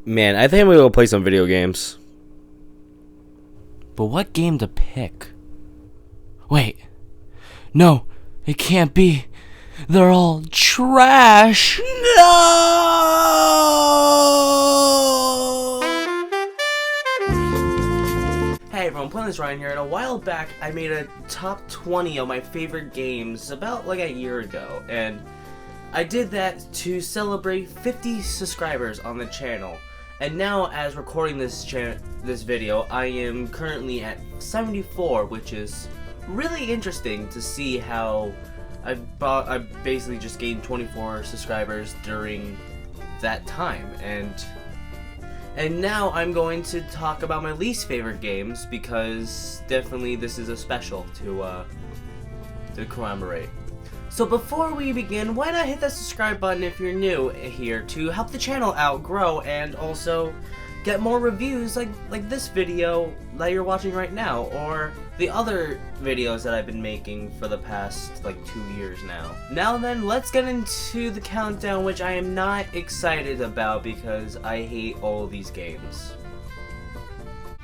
Man, I think I'm gonna go play some video games. But what game to pick? Wait. No, it can't be. They're all trash. No! Hey everyone, Playlist Ryan here, and a while back I made a top 20 of my favorite games about like a year ago, and I did that to celebrate 50 subscribers on the channel. And now, as recording this video, I am currently at 74, which is really interesting to see how I basically just gained 24 subscribers during that time. And now I'm going to talk about my least favorite games, because definitely this is a special to commemorate. So before we begin, why not hit that subscribe button if you're new here to help the channel out grow and also get more reviews like this video that you're watching right now, or the other videos that I've been making for the past like 2 years now. Now then, let's get into the countdown, which I am not excited about because I hate all of these games.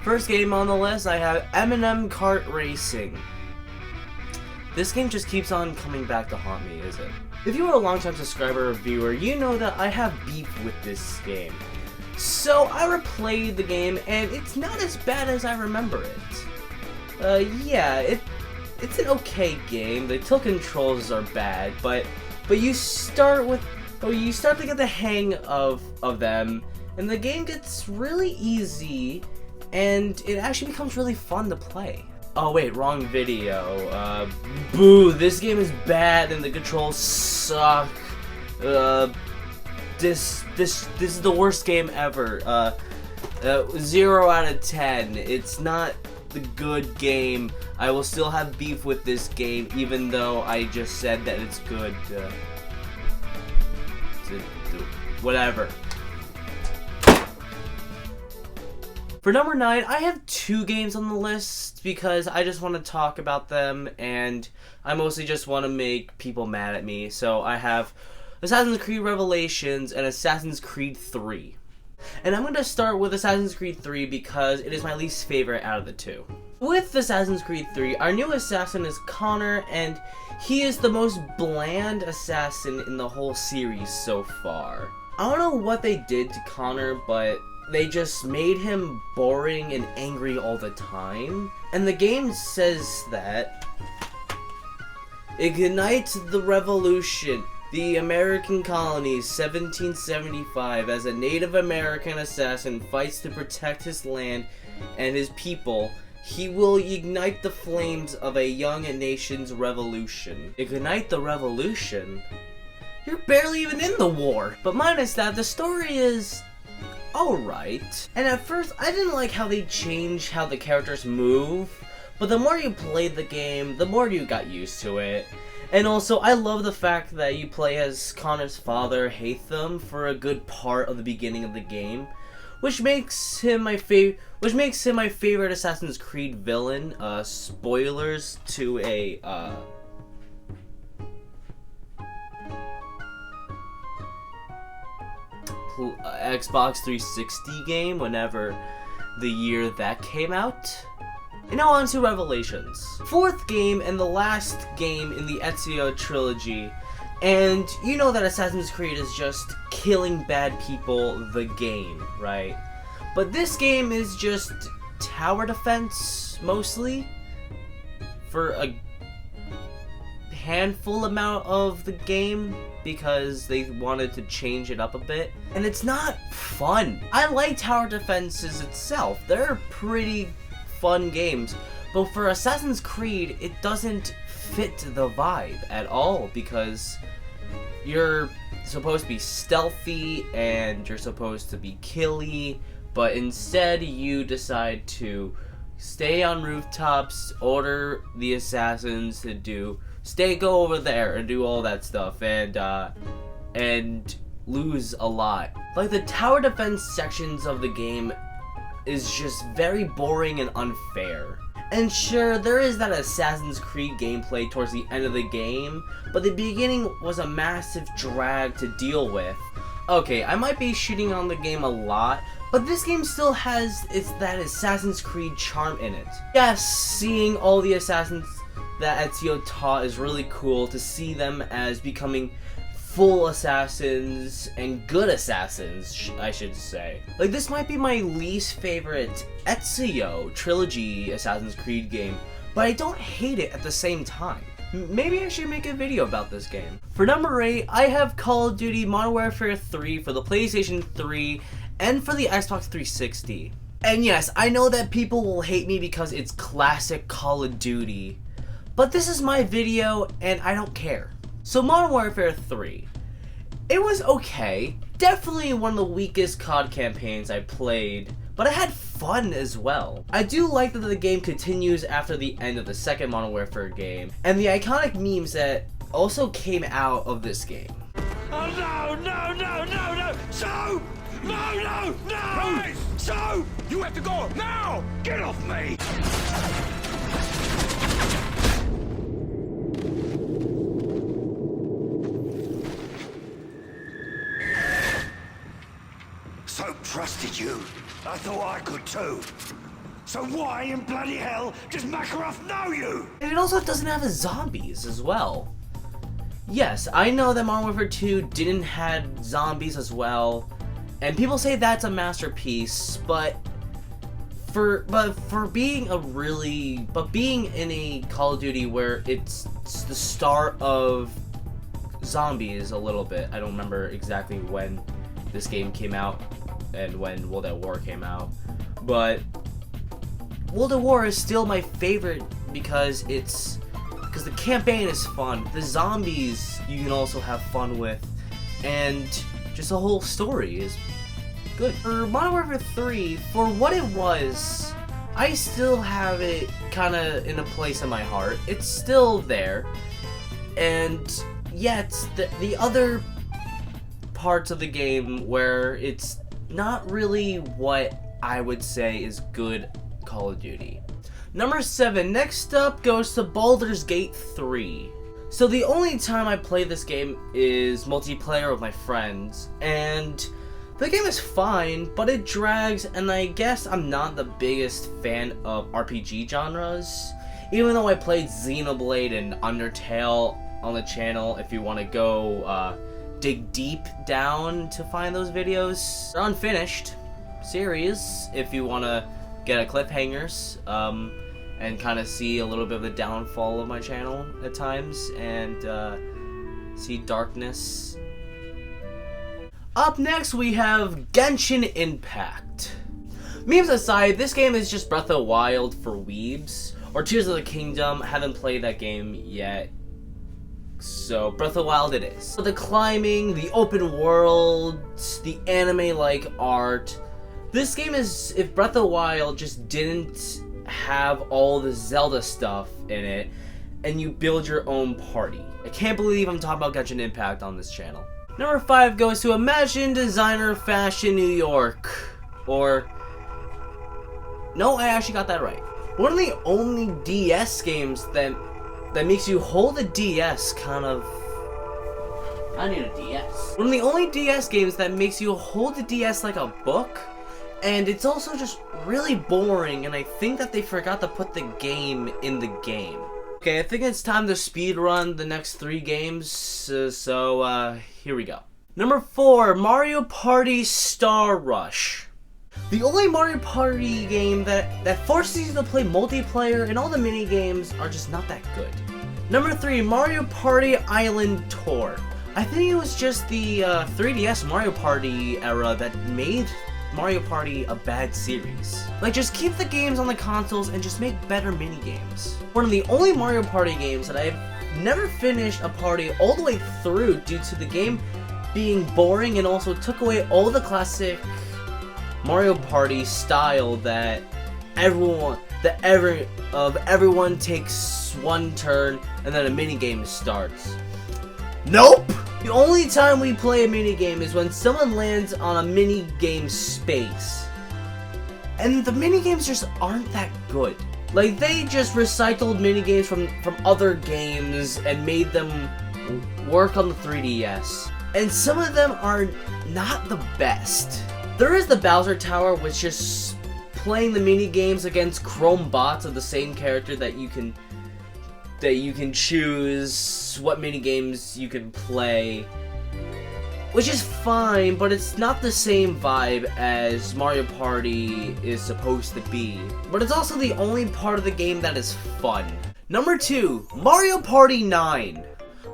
First game on the list, I have Eminem Kart Racing. This game just keeps on coming back to haunt me, is it? If you are a longtime subscriber or viewer, you know that I have beef with this game. So I replayed the game, and it's not as bad as I remember it. Yeah, it's an okay game. The tilt controls are bad, but you start to get the hang of them, and the game gets really easy, and it actually becomes really fun to play. Oh wait, wrong video. Boo, this game is bad and the controls suck. This is the worst game ever. 0 out of 10. It's not the good game. I will still have beef with this game, even though I just said that it's good. Whatever. For number 9, I have 2 games on the list because I just want to talk about them, and I mostly just want to make people mad at me. So I have Assassin's Creed Revelations and Assassin's Creed 3. And I'm going to start with Assassin's Creed 3 because it is my least favorite out of the 2. With Assassin's Creed 3, our new assassin is Connor, and he is the most bland assassin in the whole series so far. I don't know what they did to Connor, but they just made him boring and angry all the time. And the game says that ignite the revolution, the American colonies, 1775, as a Native American assassin fights to protect his land and his people. He will ignite the flames of a young nation's revolution. Ignite the revolution? You're barely even in the war. But minus that, the story is alright. And at first, I didn't like how they changed how the characters move, but the more you played the game, the more you got used to it. And also, I love the fact that you play as Connor's father, Hatham, for a good part of the beginning of the game, which makes him my favorite Assassin's Creed villain. Spoilers to a Xbox 360 game, whenever the year that came out. And now on to Revelations. 4th game and the last game in the Ezio trilogy. And you know that Assassin's Creed is just killing bad people the game, right? But this game is just tower defense, mostly, for a handful amount of the game, because they wanted to change it up a bit, and it's not fun. I like tower defenses itself. They're pretty fun games, but for Assassin's Creed, it doesn't fit the vibe at all, because you're supposed to be stealthy and you're supposed to be killy, but instead you decide to stay on rooftops, order the assassins to go over there and do all that stuff, and lose a lot. Like, the tower defense sections of the game is just very boring and unfair. And sure, there is that Assassin's Creed gameplay towards the end of the game, but the beginning was a massive drag to deal with. Okay, I might be shitting on the game a lot, but this game still has that Assassin's Creed charm in it. Yes, seeing all the assassins that Ezio taught is really cool, to see them as becoming full assassins and good assassins, I should say. Like, this might be my least favorite Ezio trilogy Assassin's Creed game, but I don't hate it at the same time. Maybe I should make a video about this game. For number 8, I have Call of Duty Modern Warfare 3 for the PlayStation 3 and for the Xbox 360. And yes, I know that people will hate me because it's classic Call of Duty, but this is my video and I don't care. So Modern Warfare 3, it was okay. Definitely one of the weakest COD campaigns I played, but I had fun as well. I do like that the game continues after the end of the second Modern Warfare game, and the iconic memes that also came out of this game. Oh no, no, no, no, no! So! No, no, no! Please! So! You have to go now! Get off me! So trusted you. I thought I could too. So why in bloody hell does Makarov know you? And it also doesn't have zombies as well. Yes, I know that Modern Warfare 2 didn't have zombies as well, and people say that's a masterpiece, but being in a Call of Duty where it's the start of zombies a little bit. I don't remember exactly when this game came out and when World at War came out, but World at War is still my favorite because the campaign is fun, the zombies you can also have fun with, and just the whole story is good. For Modern Warfare 3, for what it was, I still have it kinda in a place in my heart. It's still there, and yet the other parts of the game where it's not really what I would say is good Call of Duty. Number 7, next up goes to Baldur's Gate 3. So the only time I play this game is multiplayer with my friends, and the game is fine, but it drags, and I guess I'm not the biggest fan of RPG genres. Even though I played Xenoblade and Undertale on the channel, if you want to go dig deep down to find those videos. They're unfinished series, if you want to get a cliffhangers, and kind of see a little bit of the downfall of my channel at times, and see darkness. Up next, we have Genshin Impact. Memes aside, this game is just Breath of the Wild for weebs, or Tears of the Kingdom. I haven't played that game yet, so Breath of the Wild it is. So the climbing, the open world, the anime-like art. This game is, if Breath of the Wild just didn't have all the Zelda stuff in it, and you build your own party. I can't believe I'm talking about Genshin Impact on this channel. Number 5 goes to Imagine Designer Fashion New York. Or, no, I actually got that right. One of the only DS games that makes you hold a DS kind of... I need a DS. One of the only DS games that makes you hold the DS like a book. And it's also just really boring, and I think that they forgot to put the game in the game. Okay, I think it's time to speedrun the next 3 games, so here we go. Number 4, Mario Party Star Rush. The only Mario Party game that forces you to play multiplayer, and all the mini games are just not that good. Number 3, Mario Party Island Tour. I think it was just the 3DS Mario Party era that made Mario Party a bad series. Like, just keep the games on the consoles and just make better mini games. One of the only Mario Party games that I've never finished a party all the way through due to the game being boring, and also took away all the classic Mario Party style that everyone takes one turn and then a mini game starts. Nope! The only time we play a minigame is when someone lands on a minigame space. And the minigames just aren't that good. Like, they just recycled minigames from other games and made them work on the 3DS. and some of them are not the best. There is the Bowser Tower, which is playing the mini games against Chrome bots of the same character that you can choose what mini games you can play, which is fine, but it's not the same vibe as Mario Party is supposed to be. But it's also the only part of the game that is fun. Number 2, Mario Party 9.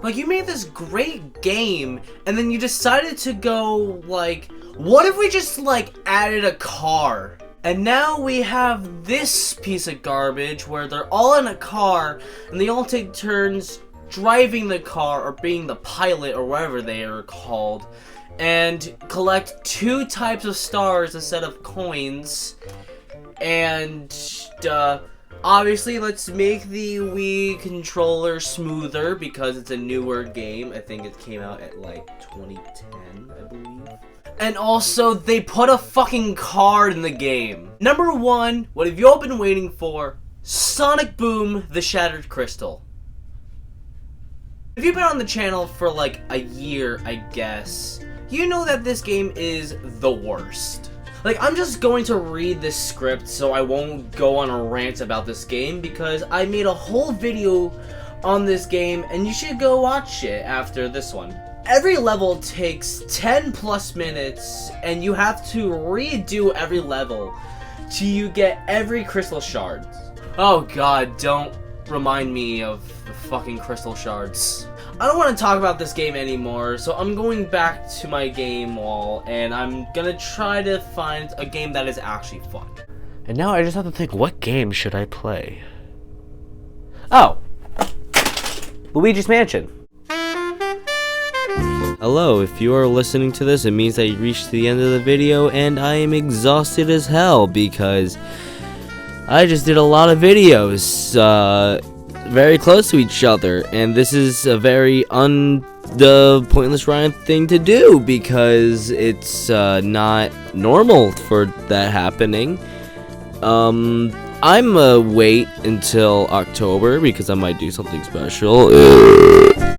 Like, you made this great game, and then you decided to go, like, what if we just, like, added a car? And now we have this piece of garbage where they're all in a car, and they all take turns driving the car, or being the pilot, or whatever they are called, and collect 2 types of stars instead of coins. And, obviously, let's make the Wii controller smoother because it's a newer game. I think it came out at like 2010, I believe. And also, they put a fucking card in the game. Number 1, what have you all been waiting for? Sonic Boom: The Shattered Crystal. If you've been on the channel for like a year, I guess, you know that this game is the worst. Like, I'm just going to read this script so I won't go on a rant about this game, because I made a whole video on this game and you should go watch it after this one. Every level takes 10 plus minutes and you have to redo every level till you get every crystal shard. Oh god, don't remind me of the fucking crystal shards. I don't want to talk about this game anymore, so I'm going back to my game wall, and I'm gonna try to find a game that is actually fun. And now I just have to think, what game should I play? Oh! Luigi's Mansion. Hello, if you are listening to this, it means that you reached the end of the video, and I am exhausted as hell because I just did a lot of videos, very close to each other, and this is a very pointless Ryan thing to do because it's not normal for that happening. I'm wait until October because I might do something special.